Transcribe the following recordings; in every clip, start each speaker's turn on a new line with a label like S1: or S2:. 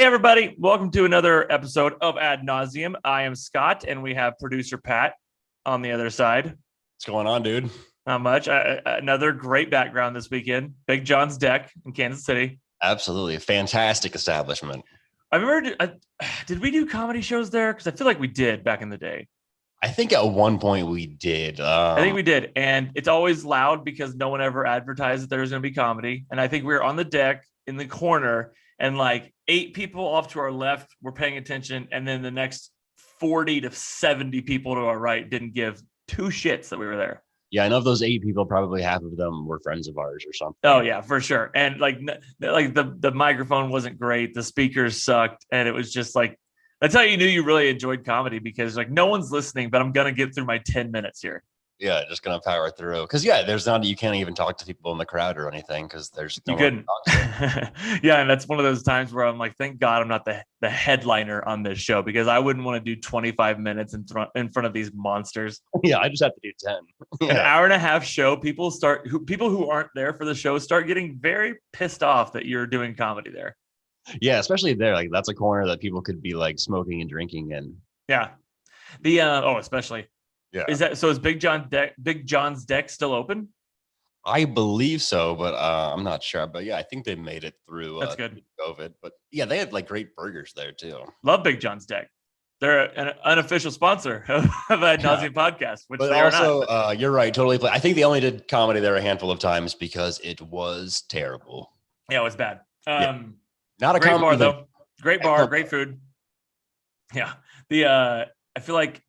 S1: Hey, everybody. Welcome to another episode of Ad Nauseum. I am Scott, and we have producer Pat on the other side.
S2: What's going on, dude?
S1: Not much. Another great background this weekend. Big John's Deck in Kansas City.
S2: Absolutely. Fantastic establishment.
S1: I remember, did we do comedy shows there? Because I feel like we did back in the day.
S2: I think at one point we did.
S1: I think we did. And it's always loud because no one ever advertised that there was going to be comedy. And I think we were on the deck in the corner, and like 8 people off to our left were paying attention. And then the next 40 to 70 people to our right didn't give 2 shits that we were there.
S2: Yeah, I know of those 8 people, probably half of them were friends of ours or something.
S1: Oh yeah, for sure. And like the microphone wasn't great. The speakers sucked. And it was just like, that's how you knew you really enjoyed comedy, because like no one's listening, but I'm going to get through my 10 minutes here.
S2: Yeah, just going to power through. Because you can't even talk to people in the crowd or anything because there's no
S1: you couldn't. Yeah, and that's one of those times where I'm like, thank God I'm not the headliner on this show, because I wouldn't want to do 25 minutes in front of these monsters.
S2: Yeah, I just have to do 10. Yeah.
S1: An hour and a half show, people who aren't there for the show start getting very pissed off that you're doing comedy there.
S2: Yeah, especially there. Like that's a corner that people could be like smoking and drinking in.
S1: Yeah. Especially.
S2: Yeah.
S1: Is Big John's Deck still open?
S2: I believe so, but I'm not sure. But yeah, I think they made it through
S1: That's good.
S2: COVID. But yeah, they had like great burgers there too.
S1: Love Big John's Deck. They're an unofficial sponsor of Ad Nauseum podcast, which
S2: but
S1: they
S2: also,
S1: are not.
S2: You're right, totally. I think they only did comedy there a handful of times because it was terrible.
S1: Yeah, it was bad.
S2: Not a
S1: great
S2: comedy
S1: bar though. Great bar, great food. Yeah. I feel like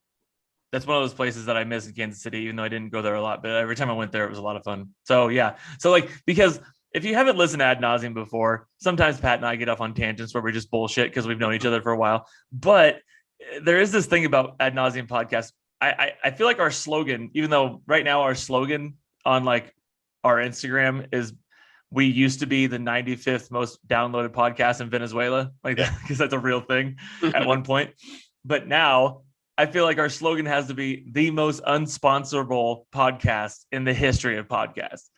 S1: that's one of those places that I miss in Kansas City, even though I didn't go there a lot. But every time I went there, it was a lot of fun. So yeah. So like, because if you haven't listened to Ad Nauseum before, sometimes Pat and I get off on tangents where we just bullshit because we've known each other for a while. But there is this thing about Ad Nauseum podcast. I feel like our slogan, even though right now our slogan on like our Instagram is, we used to be the 95th most downloaded podcast in Venezuela, like that, because that's a real thing at one point. But now I feel like our slogan has to be the most unsponsorable podcast in the history of podcasts.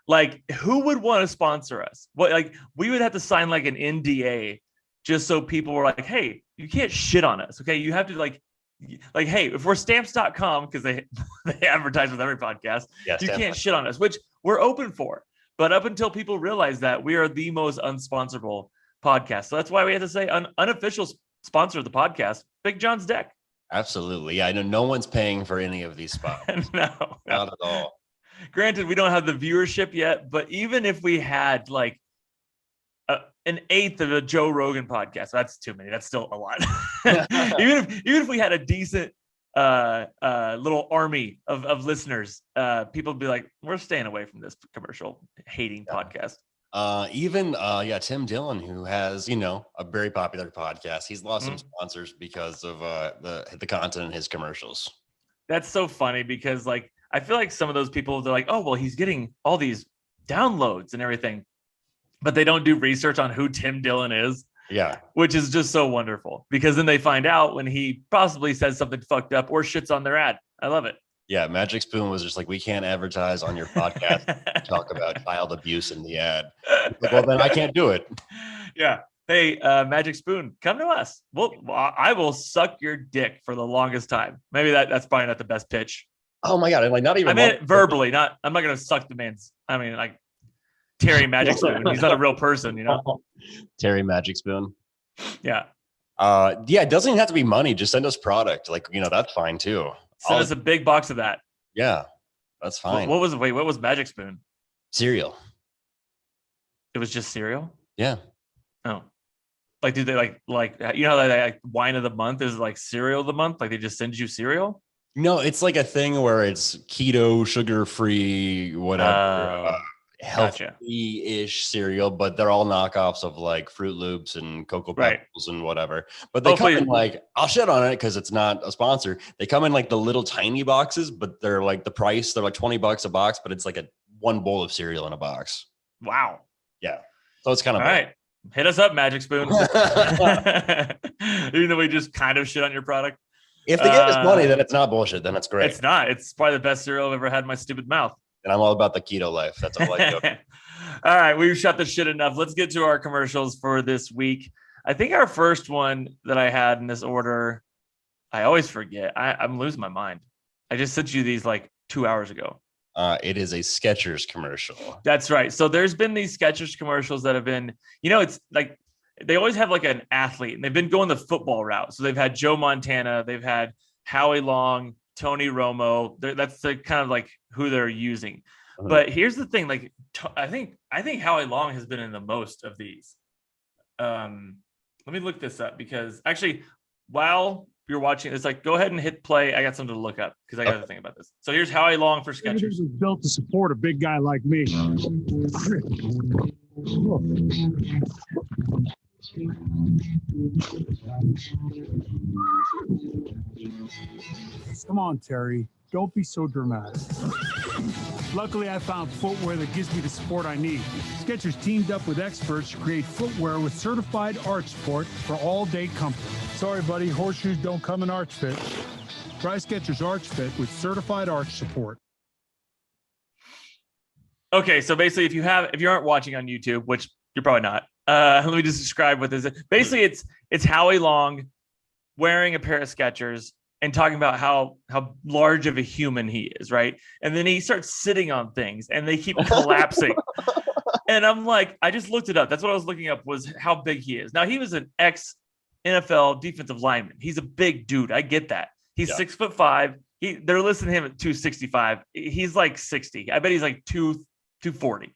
S1: Like, who would want to sponsor us? What, like, we would have to sign like an NDA just so people were like, hey, you can't shit on us. Okay. You have to like, hey, if we're stamps.com, because they advertise with every podcast, you can't shit on us, which we're open for. But up until people realize that, we are the most unsponsorable podcast. So that's why we have to say unofficial sponsor of the podcast, Big John's Deck.
S2: Absolutely. Yeah, I know no one's paying for any of these spots.
S1: No,
S2: not at all.
S1: Granted, we don't have the viewership yet, but even if we had like an eighth of a Joe Rogan podcast, that's too many. That's still a lot. even if we had a decent little army of listeners, people would be like, we're staying away from this commercial hating podcast.
S2: Tim Dillon, who has, a very popular podcast, he's lost some sponsors because of the content in his commercials.
S1: That's so funny because like, I feel like some of those people, they're like, oh, well, he's getting all these downloads and everything, but they don't do research on who Tim Dillon is.
S2: Yeah.
S1: Which is just so wonderful, because then they find out when he possibly says something fucked up or shits on their ad. I love it.
S2: Yeah. Magic Spoon was just like, we can't advertise on your podcast, talk about child abuse in the ad. Like, well, then I can't do it.
S1: Yeah. Hey, Magic Spoon, come to us. I will suck your dick for the longest time. Maybe that's probably not the best pitch.
S2: Oh my God. Like, not even.
S1: I mean, verbally, not, I'm not going to suck the man's. I mean, like Terry Magic Spoon. He's not a real person,
S2: Terry Magic Spoon.
S1: Yeah.
S2: It doesn't even have to be money. Just send us product. Like, that's fine too.
S1: Send us a big box of that.
S2: Yeah, that's fine.
S1: What was Magic Spoon?
S2: Cereal.
S1: It was just cereal?
S2: Yeah.
S1: Oh. Like, do they like like wine of the month is like cereal of the month? Like they just send you cereal?
S2: No, it's like a thing where it's keto, sugar-free, whatever, healthy-ish cereal, but they're all knockoffs of like Fruit Loops and Cocoa Pebbles and whatever. But they come in like, I'll shit on it because it's not a sponsor. They come in like the little tiny boxes, but they're like the price. They're like $20 a box, but it's like one bowl of cereal in a box.
S1: Wow.
S2: Yeah. So it's kind of
S1: all right. Hit us up, Magic Spoon. Even though we just kind of shit on your product.
S2: If they give us money, then it's not bullshit. Then it's great.
S1: It's not. It's probably the best cereal I've ever had in my stupid mouth.
S2: And I'm all about the keto life. That's all I do.
S1: All right. We've shot this shit enough. Let's get to our commercials for this week. I think our first one that I had in this order, I always forget. I'm losing my mind. I just sent you these like 2 hours ago.
S2: It is a Skechers commercial.
S1: That's right. So there's been these Skechers commercials that have been, it's like they always have like an athlete, and they've been going the football route. So they've had Joe Montana, they've had Howie Long, Tony Romo. That's the kind of like who they're using. Uh-huh. But here's the thing: like I think Howie Long has been in the most of these. Let me look this up, because actually, while you're watching, it's like, go ahead and hit play. I got something to look up because I got to think about this. So here's Howie Long for Skechers.
S3: It was built to support a big guy like me. Come on, Terry. Don't be so dramatic. Luckily, I found footwear that gives me the support I need. Skechers teamed up with experts to create footwear with certified arch support for all-day comfort. Sorry, buddy, horseshoes don't come in arch fit. Try Skechers Arch Fit with certified arch support.
S1: Okay, so basically, if you aren't watching on YouTube, which you're probably not, let me just describe what this is. Basically, it's Howie Long wearing a pair of Skechers and talking about how large of a human he is, right? And then he starts sitting on things, and they keep collapsing. And I'm like, I just looked it up. That's what I was looking up, was how big he is. Now, he was an ex-NFL defensive lineman. He's a big dude. I get that. He's 6'5". They're listing him at 265. He's like 60. I bet he's like 240.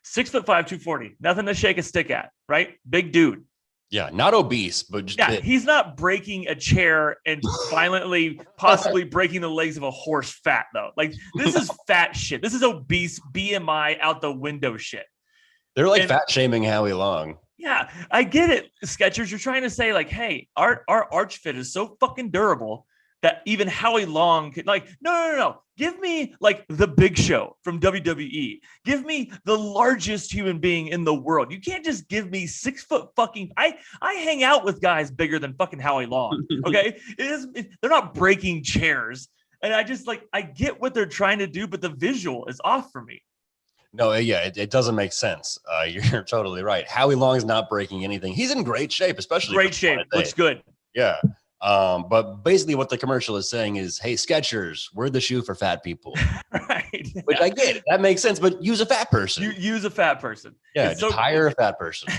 S1: 6'5", 240. Nothing to shake a stick at, right? Big dude.
S2: Yeah, not obese, but just big.
S1: He's not breaking a chair and violently, possibly breaking the legs of a horse fat, though. Like, this is fat shit. This is obese BMI out the window shit.
S2: They're like fat shaming Howie Long.
S1: Yeah, I get it, Skechers. You're trying to say, like, hey, our arch fit is so fucking durable that even Howie Long could, like, no. Give me like the Big Show from WWE. Give me the largest human being in the world. You can't just give me 6 foot fucking. I hang out with guys bigger than fucking Howie Long. Okay, they're not breaking chairs, and I get what they're trying to do, but the visual is off for me.
S2: No, yeah, it doesn't make sense. You're totally right. Howie Long is not breaking anything. He's in great shape, especially
S1: great shape. Looks good.
S2: Yeah. But basically what the commercial is saying is, hey, Skechers, we're the shoe for fat people.
S1: Right.
S2: Which I get it. That makes sense, but use a fat person.
S1: Use a fat person.
S2: Yeah, just hire a fat person.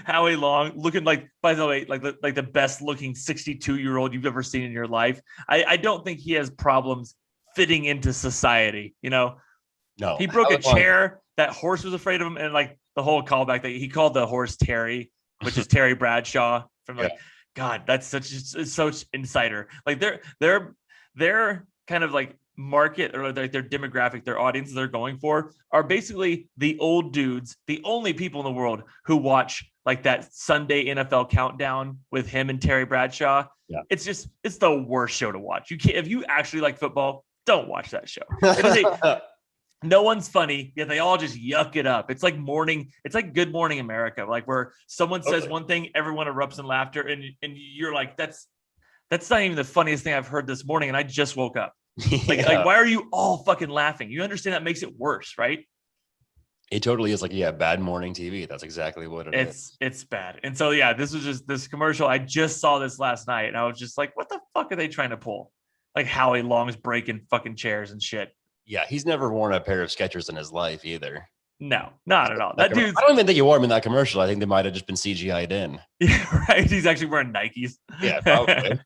S1: Howie Long looking like, by the way, like the best looking 62-year-old you've ever seen in your life. I don't think he has problems fitting into society, No. He broke a chair. That horse was afraid of him, and like the whole callback that he called the horse Terry, which is Terry Bradshaw from like God, that's such insider. Like their kind of like market, or like their demographic, their audiences they're going for are basically the old dudes, the only people in the world who watch like that Sunday NFL countdown with him and Terry Bradshaw. Yeah. It's the worst show to watch. You can't, if you actually like football, don't watch that show. No one's funny, yet they all just yuck it up. It's like Good Morning America, like where someone says one thing, everyone erupts in laughter, and you're like, that's not even the funniest thing I've heard this morning, and I just woke up. Like why are you all fucking laughing? You understand that makes it worse, right?
S2: It totally is like, bad morning TV. That's exactly what it is.
S1: It's bad. And so, this was just this commercial. I just saw this last night, and I was just like, what the fuck are they trying to pull? Like Howie Long's breaking fucking chairs and shit.
S2: Yeah, he's never worn a pair of Skechers in his life either.
S1: No, not at all. That dude.
S2: I don't even think he wore them in that commercial. I think they might have just been CGI'd in.
S1: Yeah, right. He's actually wearing Nikes.
S2: Yeah, probably.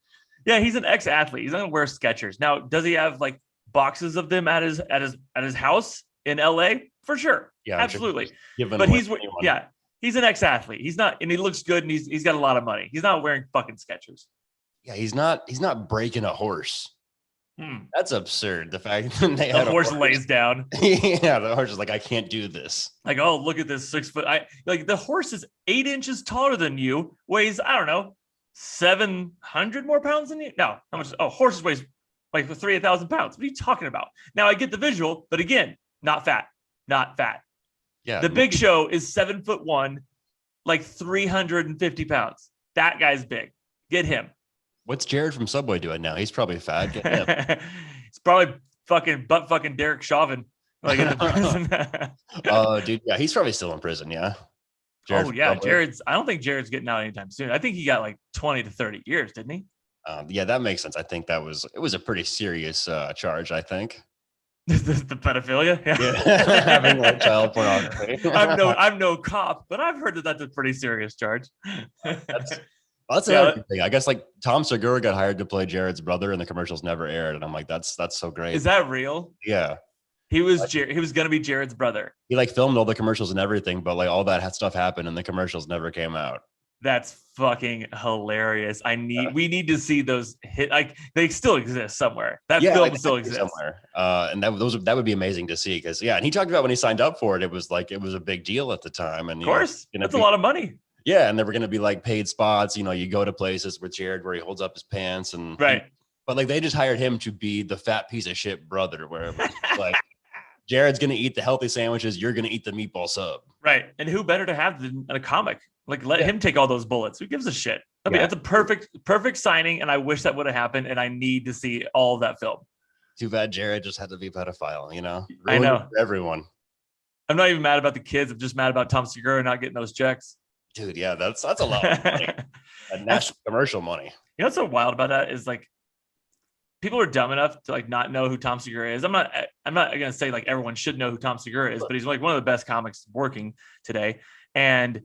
S1: Yeah, he's an ex-athlete. He's not gonna wear Skechers. Now, does he have like boxes of them at his house in LA? For sure. Yeah, absolutely. But he's an ex-athlete. He's not, and he looks good, and he's got a lot of money. He's not wearing fucking Skechers.
S2: Yeah, he's not breaking a horse. That's absurd. The fact that
S1: the horse lays down.
S2: Yeah, the horse is like, I can't do this.
S1: Like, oh, look at this 6 foot. The horse is 8 inches taller than you, weighs, I don't know, 700 more pounds than you. No, how much? Oh, horses weighs like 3,000 pounds. What are you talking about? Now I get the visual, but again, not fat. Yeah. The Big Show is 7'1", like 350 pounds. That guy's big. Get him.
S2: What's Jared from Subway doing now? He's probably fat. Get him.
S1: It's probably fucking Derek Chauvin, like in the prison.
S2: Dude, yeah, he's probably still in prison. Yeah. Jared's brother.
S1: I don't think Jared's getting out anytime soon. I think he got like 20 to 30 years, didn't he?
S2: Yeah, that makes sense. I think it was a pretty serious charge, I think.
S1: The pedophilia,
S2: yeah. Having like child pornography.
S1: I'm no cop, but I've heard that that's a pretty serious charge.
S2: That's another thing. I guess like Tom Segura got hired to play Jared's brother, and the commercials never aired. And I'm like, that's so great.
S1: Is that real?
S2: Yeah.
S1: He was gonna be Jared's brother.
S2: He like filmed all the commercials and everything, but like all that stuff happened, and the commercials never came out.
S1: That's fucking hilarious. We need to see those hit. Like they still exist somewhere. That film still exists
S2: somewhere. And that would be amazing to see because and he talked about when he signed up for it, it was a big deal at the time. And
S1: of course, that's a lot of money.
S2: Yeah, and there were going to be like paid spots. You go to places with Jared where he holds up his pants and
S1: right.
S2: But like they just hired him to be the fat piece of shit brother, where it was like Jared's going to eat the healthy sandwiches, you're going to eat the meatball sub.
S1: Right, and who better to have than a comic? Like let him take all those bullets. Who gives a shit? I mean, that's a perfect signing, and I wish that would have happened. And I need to see all of that film. Too
S2: bad Jared just had to be a pedophile.
S1: I know
S2: for everyone.
S1: I'm not even mad about the kids. I'm just mad about Tom Segura not getting those checks.
S2: Dude, yeah, that's a lot of money. National commercial money.
S1: You know what's so wild about that is like people are dumb enough to like not know who Tom Segura is. I'm not gonna say like everyone should know who Tom Segura is, but he's like one of the best comics working today. And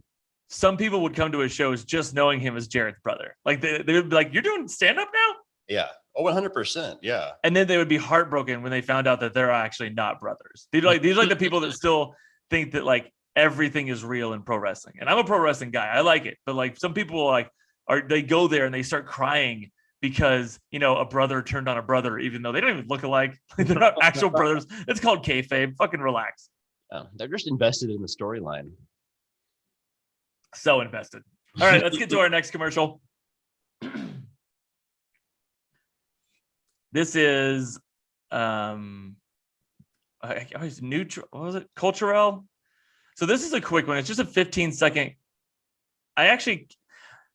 S1: some people would come to his shows just knowing him as Jared's brother. Like they would be like, "You're doing stand-up now?"
S2: Yeah. Oh, 100%. Yeah.
S1: And then they would be heartbroken when they found out that they're actually not brothers. These are like the people that still think that like everything is real in pro wrestling. And I'm a pro wrestling guy. I like it. But like some people they go there and they start crying because, a brother turned on a brother, even though they don't even look alike. They're not actual brothers. It's called kayfabe. Fucking relax.
S2: They're just invested in the storyline.
S1: So invested. All right, let's get to our next commercial. This is neutral. What was it? Culturel. So this is a quick one. It's just a 15-second.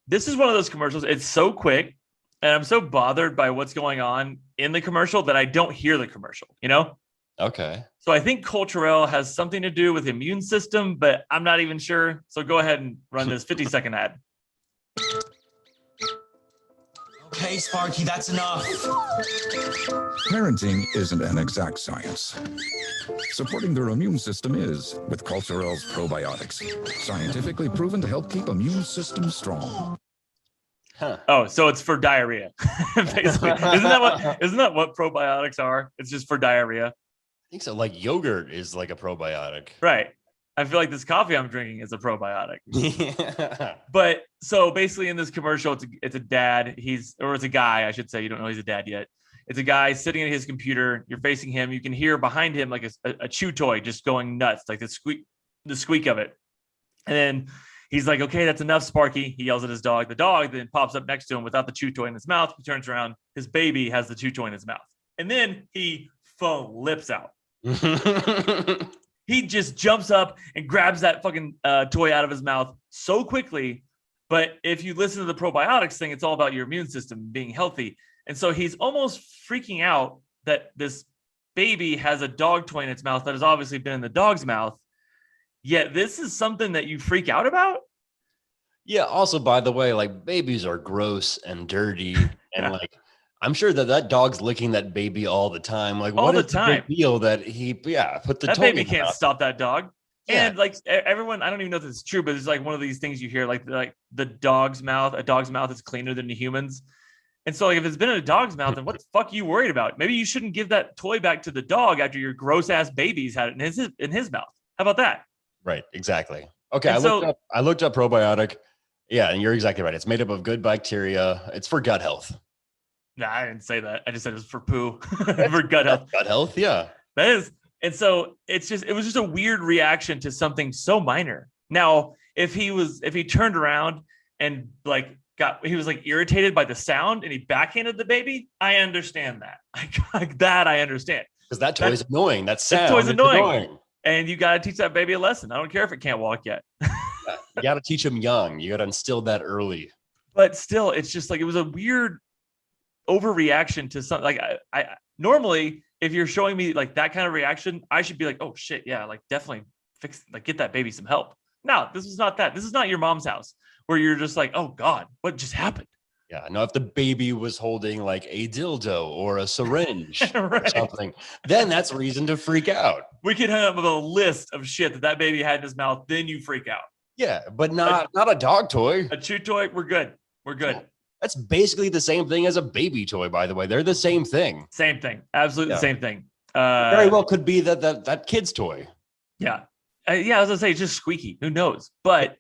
S1: This is one of those commercials. It's so quick, and I'm so bothered by what's going on in the commercial that I don't hear the commercial.
S2: Okay.
S1: So I think Culturel has something to do with immune system, but I'm not even sure. So go ahead and run this 50-second ad.
S4: Okay, Sparky, that's enough.
S5: Parenting isn't an exact science. Supporting their immune system is with Culturel's probiotics, scientifically proven to help keep immune system strong.
S2: Huh.
S1: Oh, so it's for diarrhea. Basically. Isn't that what probiotics are? It's just for diarrhea.
S2: I think so. Like yogurt is like a probiotic.
S1: Right. I feel like this coffee I'm drinking is a probiotic.
S2: Yeah.
S1: But so basically in this commercial, it's a dad. It's a guy, I should say. You don't know he's a dad yet. It's a guy sitting at his computer. You're facing him. You can hear behind him like a chew toy just going nuts, like the squeak of it. And then he's like, "Okay, that's enough, Sparky." He yells at his dog. The dog then pops up next to him without the chew toy in his mouth. He turns around. His baby has the chew toy in his mouth. And then he flips out. He just jumps up and grabs that fucking toy out of his mouth so quickly. But if you listen to the probiotics thing, it's all about your immune system being healthy. And so he's almost freaking out that this baby has a dog toy in its mouth that has obviously been in the dog's mouth. Yet this is something that you freak out about?
S2: Yeah. Also, by the way, like babies are gross and dirty. And like, I'm sure that dog's licking that baby all the time. Like,
S1: all
S2: what
S1: the
S2: is
S1: time.
S2: The deal that he, put the
S1: that
S2: toy
S1: baby
S2: in
S1: can't
S2: mouth.
S1: stop that dog.
S2: Yeah.
S1: And like everyone, I don't even know if it's true, but it's like one of these things you hear, like the dog's mouth. A dog's mouth is cleaner than a human's. And so, like, if it's been in a dog's mouth, then what the fuck are you worried about? Maybe you shouldn't give that toy back to the dog after your gross ass baby's had it in his mouth. How about that?
S2: Right. Exactly. Okay.
S1: And
S2: I looked up probiotic. Yeah, and you're exactly right. It's made up of good bacteria. It's for gut health.
S1: Nah, I didn't say that. I just said it was for poo, for gut health.
S2: Gut health, yeah.
S1: That is. And so it was just a weird reaction to something so minor. Now, if he turned around and he was like irritated by the sound and he backhanded the baby, I understand that. Like that, I understand.
S2: Because that toy is annoying. That sound
S1: toy's
S2: is
S1: annoying. And you got to teach that baby a lesson. I don't care if it can't walk yet.
S2: You got to teach him young. You got to instill that early.
S1: But still, it's just like it was a weird overreaction to something. Like I normally, if you're showing me like that kind of reaction, I should be like, oh shit, yeah, like definitely get that baby some help. No, this is not that. This is not your mom's house where you're just like, oh God, what just happened?
S2: Yeah, no, if the baby was holding like a dildo or a syringe
S1: Right.
S2: or something, then that's reason to freak out.
S1: We could have a list of shit that baby had in his mouth. Then you freak out.
S2: Yeah, but not a dog toy.
S1: A chew toy, we're good. We're good.
S2: Yeah. That's basically the same thing as a baby toy, by the way. They're the same thing.
S1: Same thing. Absolutely
S2: Yeah.
S1: the same thing.
S2: Very well could be that kid's toy.
S1: Yeah. Yeah, I was gonna say it's just squeaky. Who knows? But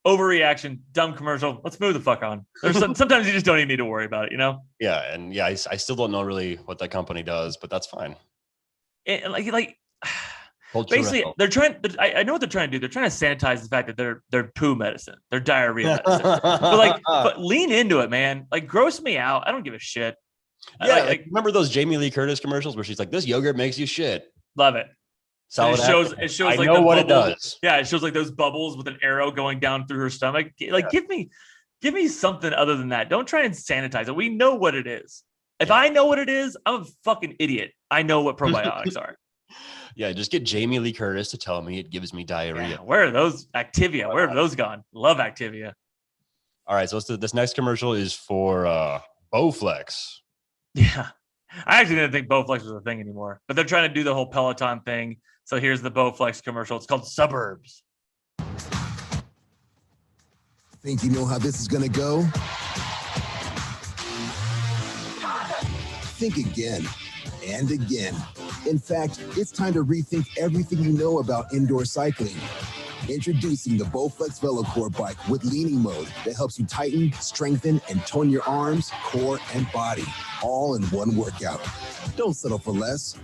S1: overreaction, dumb commercial. Let's move the fuck on. There's sometimes you just don't even need to worry about it, you know?
S2: Yeah, and yeah, I still don't know really what that company does, but that's fine.
S1: And like
S2: Cultural.
S1: basically they're trying. I know what they're trying to do. They're trying to sanitize the fact that they're poo medicine, they're diarrhea medicine. but lean into it, man. Like gross me out. I don't give a shit.
S2: Yeah, like, remember those Jamie Lee Curtis commercials where she's like, "This yogurt makes you shit."
S1: Love it.
S2: Solid.
S1: It shows
S2: I
S1: like
S2: know what
S1: bubbles.
S2: it does.
S1: Yeah, it shows like those bubbles with an arrow going down through her stomach. Like, give me something other than that. Don't try and sanitize it. We know what it is. If I know what it is, I'm a fucking idiot. I know what probiotics are.
S2: Yeah, just get Jamie Lee Curtis to tell me it gives me diarrhea.
S1: Yeah, where are those Activia? Where have those gone? Love Activia.
S2: All right, so this next commercial is for Bowflex.
S1: Yeah. I actually didn't think Bowflex was a thing anymore, but they're trying to do the whole Peloton thing. So here's the Bowflex commercial. It's called Suburbs.
S6: Think you know how this is gonna go? Think again and again. In fact, it's time to rethink everything you know about indoor cycling. Introducing the Bowflex VeloCore bike with leaning mode that helps you tighten, strengthen, and tone your arms, core, and body, all in one workout. Don't settle for less.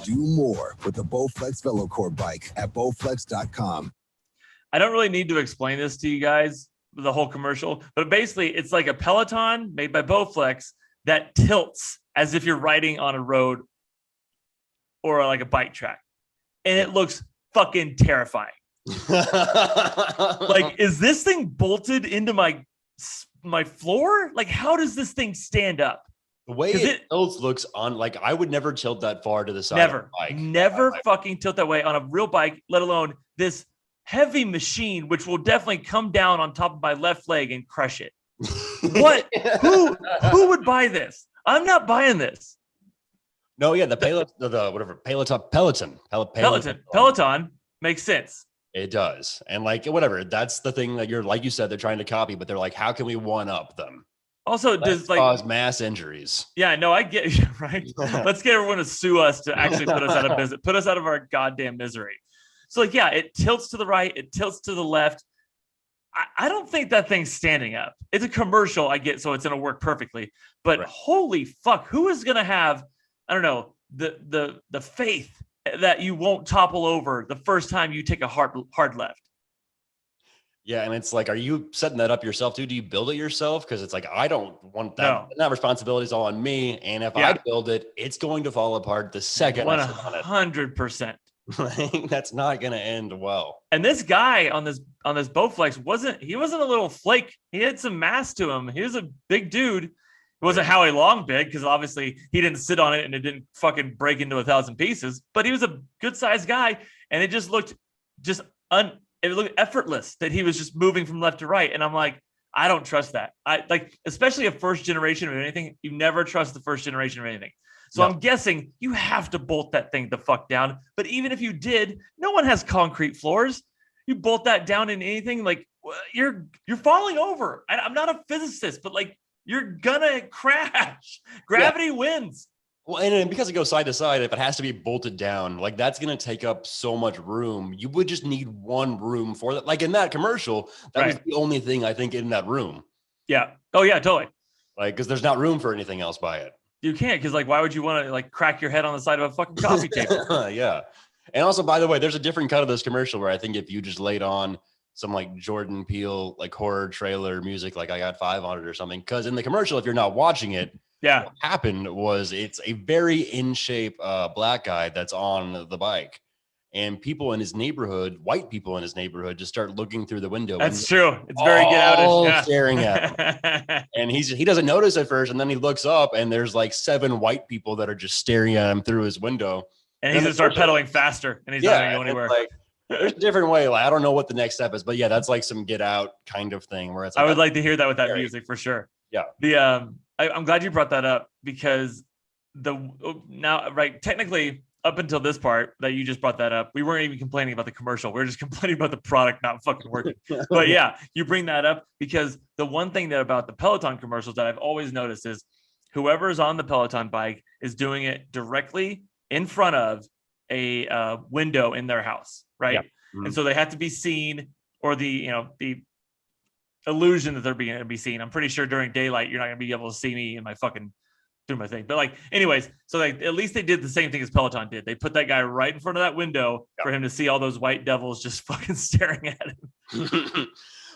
S6: Do more with the Bowflex VeloCore bike at bowflex.com.
S1: I don't really need to explain this to you guys, the whole commercial, but basically it's like a Peloton made by Bowflex that tilts as if you're riding on a road or like a bike track. And it looks fucking terrifying. Like, is this thing bolted into my floor? Like, how does this thing stand up?
S2: The way it tilts looks on, like, I would never tilt that far to the side of a bike.
S1: Never fucking tilt that way on a real bike, let alone this heavy machine, which will definitely come down on top of my left leg and crush it. What? Who would buy this? I'm not buying this.
S2: No, yeah,
S1: Peloton makes sense.
S2: It does. And like, whatever, that's the thing that like you said, they're trying to copy, but they're like, how can we one up them?
S1: Also, does like
S2: cause mass injuries.
S1: Yeah, no, I get you, right? Let's get everyone to sue us to actually put us out of business, put us out of our goddamn misery. So like, yeah, it tilts to the right, it tilts to the left. I don't think that thing's standing up. It's a commercial, I get, so it's gonna work perfectly. But holy fuck, who is gonna have, I don't know, the faith that you won't topple over the first time you take a hard left?
S2: Yeah, and it's like, are you setting that up yourself too? Do you build it yourself? Because it's like, I don't want that. No. That responsibility is all on me. And if I build it, it's going to fall apart the second
S1: 100%.
S2: That's not going to end well.
S1: And this guy on this Bowflex wasn't a little flake. He had some mass to him. He was a big dude. It wasn't Howie Long big, because obviously he didn't sit on it and it didn't fucking break into 1,000 pieces. But he was a good sized guy, and it just looked it looked effortless that he was just moving from left to right. And I'm like, I don't trust that. I like, especially a first generation of anything. You never trust the first generation of anything. So I'm guessing you have to bolt that thing the fuck down. But even if you did, no one has concrete floors. You bolt that down in anything, like you're falling over. I'm not a physicist, but like, you're gonna crash. Gravity wins.
S2: Well, and because it goes side to side, if it has to be bolted down, like that's going to take up so much room. You would just need one room for that. Like in that commercial, that was the only thing I think in that room.
S1: Yeah. Oh yeah, totally.
S2: Like, because there's not room for anything else by it.
S1: You can't, because like, why would you want to like crack your head on the side of a fucking coffee table?
S2: Yeah. And also, by the way, there's a different cut of this commercial where I think if you just laid on some like Jordan Peele, like horror trailer music, like I Got Five on it or something. Because in the commercial, if you're not watching it, what happened was it's a very in shape black guy that's on the bike, and people in his neighborhood, white people in his neighborhood, just start looking through the window.
S1: That's true. It's very get out
S2: staring at him. And he doesn't notice at first, and then he looks up, and there's like 7 white people that are just staring at him through his window.
S1: And he's gonna start pedaling faster, and he's not gonna go anywhere.
S2: There's a different way. Like, I don't know what the next step is, but yeah, that's like some Get Out kind of thing where it's like,
S1: I would like to hear that with that music for sure.
S2: Yeah.
S1: I'm glad you brought that up because technically up until this part that you just brought that up, we weren't even complaining about the commercial. We were just complaining about the product not fucking working. But yeah, you bring that up because the one thing that about the Peloton commercials that I've always noticed is whoever's on the Peloton bike is doing it directly in front of a window in their house, right? Yeah. Mm-hmm. And so they have to be seen, or the illusion that they're being to be seen. I'm pretty sure during daylight you're not gonna be able to see me in my fucking through my thing. But like, anyways, so like at least they did the same thing as Peloton did. They put that guy right in front of that window for him to see all those white devils just fucking staring at him.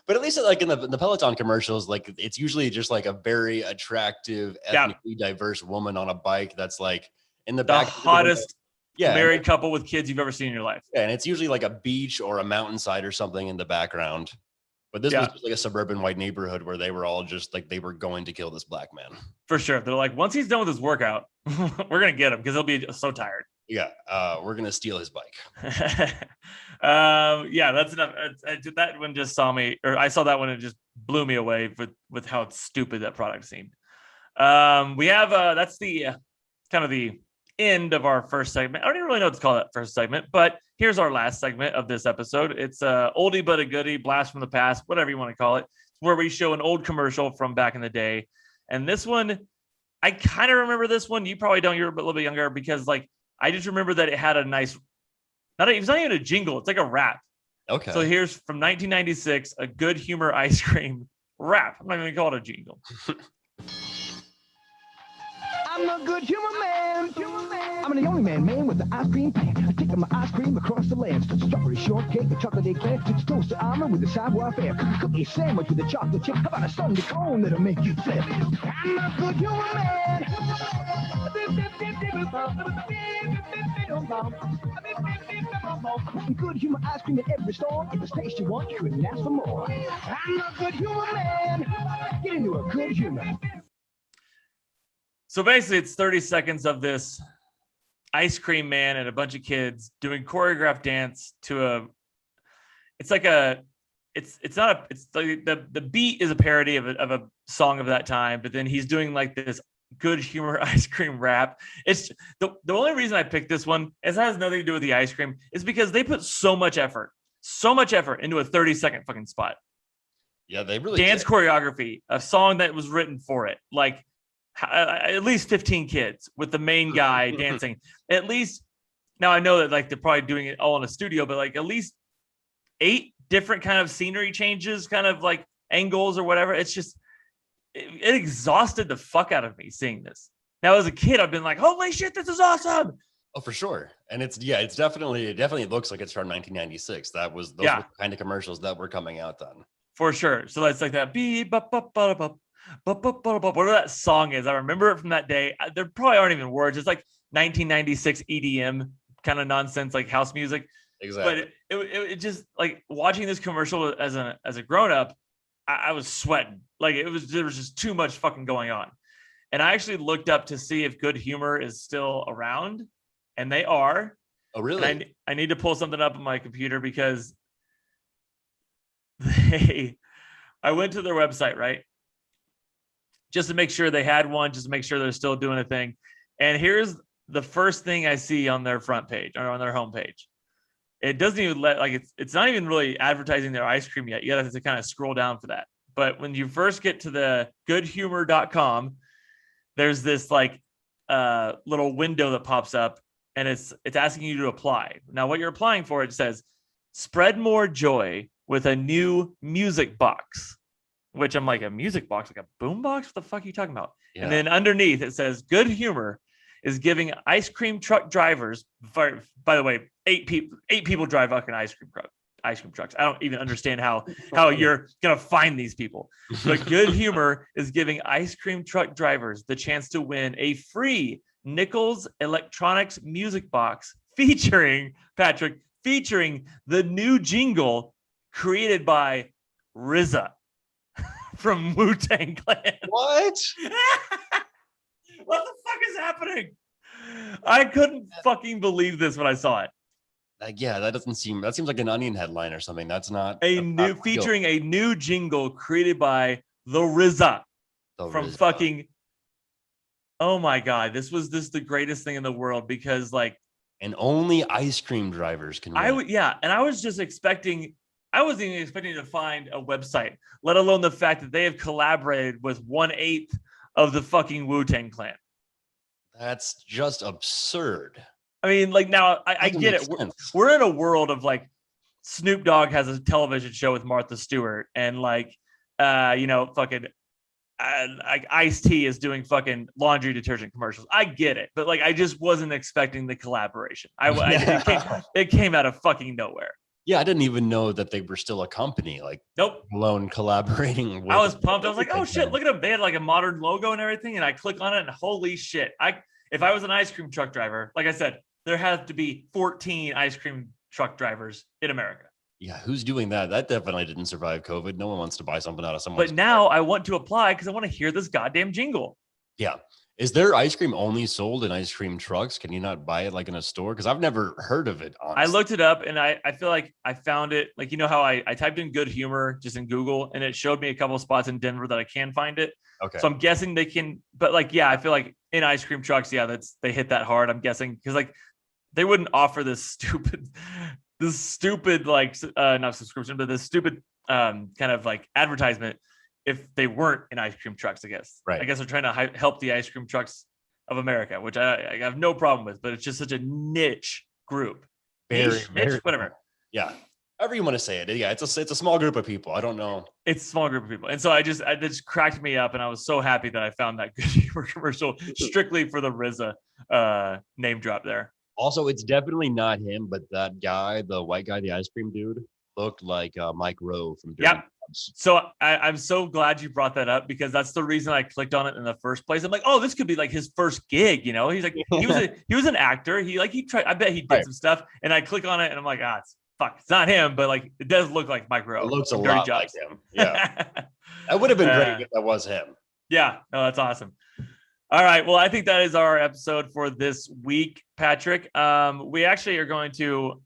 S2: But at least like in the Peloton commercials, like it's usually just like a very attractive, ethnically diverse woman on a bike that's like in the back.
S1: Hottest married couple with kids you've ever seen in your life.
S2: Yeah, and it's usually like a beach or a mountainside or something in the background. But this was just like a suburban white neighborhood where they were all just like they were going to kill this black man.
S1: For sure. They're like, once he's done with his workout, we're going to get him because he'll be so tired.
S2: Yeah, we're going to steal his bike.
S1: That's enough. That one just saw me, or I saw that one and it just blew me away with how stupid that product seemed. We have, that's the kind of the end of our first segment. I don't even really know what to call that first segment, but here's our last segment of this episode. It's a oldie but a goodie, blast from the past, whatever you want to call it, where we show an old commercial from back in the day. And this one, I kind of remember this one. You probably don't. You're a little bit younger because like I just remember that it had a nice, it's not even a jingle. It's like a rap.
S2: Okay.
S1: So here's from 1996, a Good Humor ice cream rap. I'm not even gonna call it a jingle.
S7: I'm a good humor man. I'm the only man with the ice cream pan. I take my ice cream across the land. Strawberry shortcake, a chocolate eclair, toasted almond with the savoir faire. Cookie sandwich with a chocolate chip. How about a sundae cone that'll make you flip? I'm a good humor man. Good humor ice cream at every store. If it's taste you want, you couldn't ask for more. I'm a good humor man. Get into a good humor.
S1: So basically, it's 30 seconds of this ice cream man and a bunch of kids doing choreographed dance to the beat is a parody of a song of that time, but then he's doing like this Good Humor ice cream rap. It's the only reason I picked this one, it has nothing to do with the ice cream, is because they put so much effort into a 30-second fucking spot.
S2: Yeah, they really
S1: dance choreography, a song that was written for it, like at least 15 kids with the main guy dancing. At least, now I know that like they're probably doing it all in a studio, but like at least 8 different kind of scenery changes, kind of like angles or whatever. It's just, it exhausted the fuck out of me seeing this. Now as a kid, I've been like, holy shit, this is awesome.
S2: Oh, for sure. And it definitely looks like it's from 1996. Those were the kind of commercials that were coming out then. For sure.
S1: So it's like that beep, bop, bop, bop, bop. Whatever that song is, I remember it from that day. There probably aren't even words. It's like 1996 EDM kind of nonsense, like house music.
S2: Exactly.
S1: But it just like watching this commercial as a grown up, I was sweating. Like there was just too much fucking going on. And I actually looked up to see if Good Humor is still around, and they are.
S2: Oh, really?
S1: I need to pull something up on my computer because I went to their website, right? Just to make sure they had one, just to make sure they're still doing a thing. And here's the first thing I see on their front page or on their homepage. It doesn't even it's not even really advertising their ice cream yet. You have to kind of scroll down for that. But when you first get to the goodhumor.com, there's this like little window that pops up and it's asking you to apply. Now, what you're applying for, it says, spread more joy with a new music box. Which I'm like, a music box, like a boom box? What the fuck are you talking about? Yeah. And then underneath it says, Good Humor is giving ice cream truck drivers, by the way, 8 people drive fucking ice cream trucks. I don't even understand how you're going to find these people. But Good Humor is giving ice cream truck drivers the chance to win a free Nichols Electronics music box featuring the new jingle created by RZA. From Wu-Tang Clan.
S2: What?
S1: What the fuck is happening? I couldn't fucking believe this when I saw it.
S2: Yeah, that seems like an Onion headline or something. That's not
S1: featuring a new jingle created by the RZA from
S2: RZA.
S1: fucking. Oh my God, this was the greatest thing in the world because like,
S2: and only ice cream drivers can win.
S1: And I was just expecting. I wasn't even expecting to find a website, let alone the fact that they have collaborated with 1/8 of the fucking Wu-Tang Clan.
S2: That's just absurd.
S1: I mean, like now I get it. We're in a world of like Snoop Dogg has a television show with Martha Stewart, and like, fucking like Ice-T is doing fucking laundry detergent commercials. I get it, but like I just wasn't expecting the collaboration. It came out of fucking nowhere.
S2: Yeah, I didn't even know that they were still a company. Like,
S1: nope,
S2: alone collaborating.
S1: I was pumped. I was like, oh shit, look at them. They had like a modern logo and everything. And I click on it, and holy shit, if I was an ice cream truck driver, like I said, there has to be 14 ice cream truck drivers in America.
S2: Yeah, who's doing that? That definitely didn't survive COVID. No one wants to buy something out of someone's.
S1: But now I want to apply because I want to hear this goddamn jingle.
S2: Yeah. Is there ice cream only sold in ice cream trucks? Can you not buy it like in a store? Because I've never heard of it. Honestly.
S1: I looked it up and I feel like I found it. Like, you know how I typed in good humor just in Google and it showed me a couple of spots in Denver that I can find it.
S2: Okay.
S1: So I'm guessing they can, but like, yeah, I feel like in ice cream trucks, yeah, they hit that hard. I'm guessing because like they wouldn't offer this stupid like not subscription, but this stupid kind of like advertisement if they weren't in ice cream trucks, I guess.
S2: Right.
S1: I guess they're trying to help the ice cream trucks of America, which I have no problem with, but it's just such a niche group. Niche, whatever.
S2: Yeah. However you want to say it. Yeah, it's a small group of people. I don't know.
S1: It's a small group of people. And so it just cracked me up, and I was so happy that I found that good humor commercial strictly for the RZA name drop there.
S2: Also, it's definitely not him, but that guy, the white guy, the ice cream dude, looked like Mike Rowe from Dirty
S1: Yep. So I'm so glad you brought that up because that's the reason I clicked on it in the first place. I'm like, oh, this could be like his first gig, you know? He's like, he was an actor. He tried. I bet he did some stuff. And I click on it and I'm like, it's not him, but like it does look like Mike Rowe.
S2: It looks a lot like him. Yeah, that would have been great if that was him.
S1: Yeah, no, that's awesome. All right, well, I think that is our episode for this week, Patrick. We actually are going to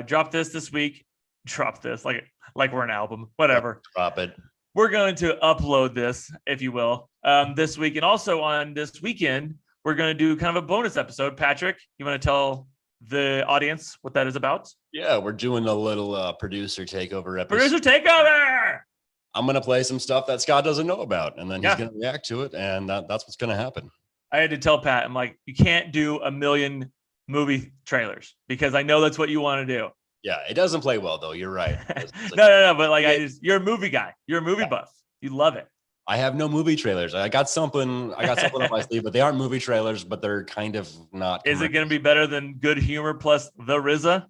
S1: drop this week. Drop this like we're an album, whatever.
S2: Drop it.
S1: We're going to upload this, if you will, this week. And also on this weekend, we're going to do kind of a bonus episode. Patrick, you want to tell the audience what that is about?
S2: Yeah, we're doing a little producer takeover episode.
S1: Producer takeover!
S2: I'm going to play some stuff that Scott doesn't know about, and then he's going to react to it, and that's what's going to happen. I
S1: had to tell Pat, I'm like, you can't do a million movie trailers because I know that's what you want to do.
S2: Yeah, it doesn't play well though. You're right.
S1: No. But like, you're a movie guy. You're a movie buff. You love it.
S2: I have no movie trailers. I got something on my sleeve, but they aren't movie trailers. But they're kind of not.
S1: Is it going to be better than Good Humor plus the RZA?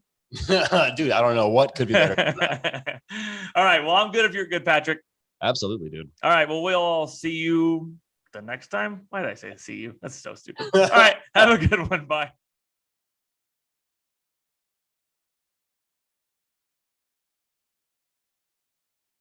S2: Dude, I don't know what could be better than that.
S1: All right. Well, I'm good if you're good, Patrick.
S2: Absolutely, dude.
S1: All right. Well, we'll see you the next time. Why did I say see you? That's so stupid. All right. Have a good one. Bye.